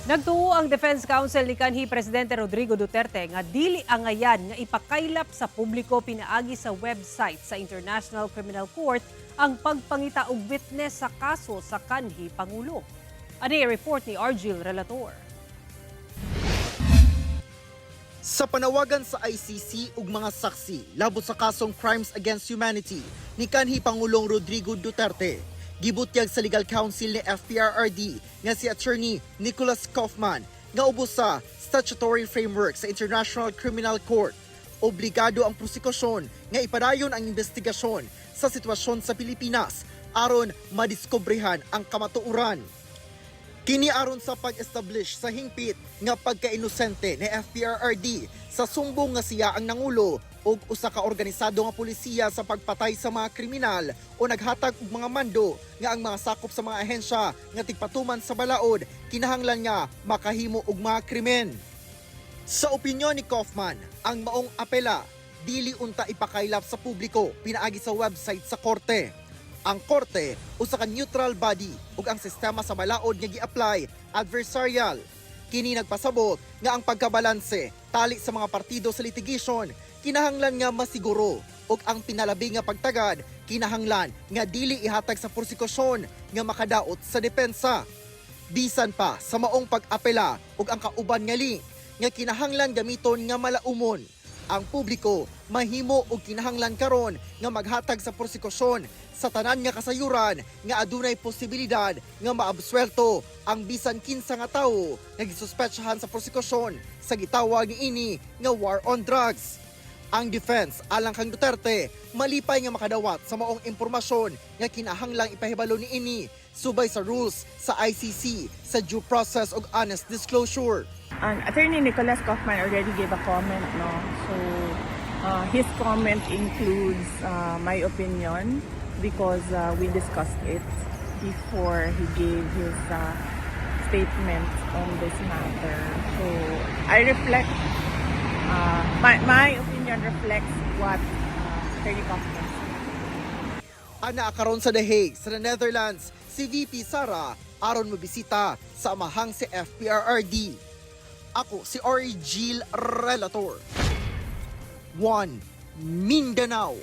Nagtuo ang Defense Council ni kanhi Presidente Rodrigo Duterte nga dili angayan nga ipakaylap sa publiko pinaagi sa website sa International Criminal Court ang pagpangita og witness sa kaso sa kanhi Pangulo. Ani report ni Argil Relator. Sa panawagan sa ICC ug mga saksi labot sa kasong Crimes Against Humanity ni kanhi Pangulong Rodrigo Duterte, gibutyag sa legal counsel ni FPRRD nga si Attorney Nicholas Kaufman nga ubos sa statutory framework sa International Criminal Court. Obligado ang prosekusyon nga ipadayon ang investigasyon sa sitwasyon sa Pilipinas aron madiskobrehan ang kamatuoran. Kini aron sa pag-establish sa hingpit nga pagka-inosente ni FPRRD sa sumbong nga siya ang nangulo og usa ka organisado nga pulisiya sa pagpatay sa mga kriminal o naghatag og mga mando nga ang mga sakop sa mga ahensya nga tigpatuman sa balaod kinahanglan nga makahimo og mga krimen. Sa opinyon ni Kaufman, ang maong apela dili unta ipakaylap sa publiko pinaagi sa website sa korte. Ang korte usa ka neutral body ug ang sistema sa balaod nga gi-apply adversarial. Kini nagpasabot nga ang pagkabalanse tali sa mga partido sa litigation kinahanglan nga masiguro ug ang pinalabi nga pagtagad kinahanglan nga dili ihatag sa prosekusyon nga makadaot sa depensa. Bisan pa sa maong pag-apela ug ang kauban nga link nga kinahanglan gamiton nga malaumon. Ang publiko mahimo og kinahanglan karon nga maghatag sa prosekusyon sa tanan nga kasayuran nga adunay posibilidad nga maabsuelto ang bisan kinsa nga tawo nga gisuspetsahan sa prosekusyon sa gitawag niini nga war on drugs. Ang defense alang kang Duterte malipay nga makadawat sa maong impormasyon nga kinahanglang ipahibalo niini subay sa rules sa ICC sa due process ug honest disclosure. Attorney Nicholas Kaufman already gave a comment, no? So his comment includes my opinion because we discussed it before he gave his statement on this matter. So I reflect, my opinion reflects what Attorney Kaufman said. Ana karon sa The Hague, sa Netherlands, si VP Sara aron mobisita sa amahang si FPRRD. Ako si Argil Relator. 1 Mindanao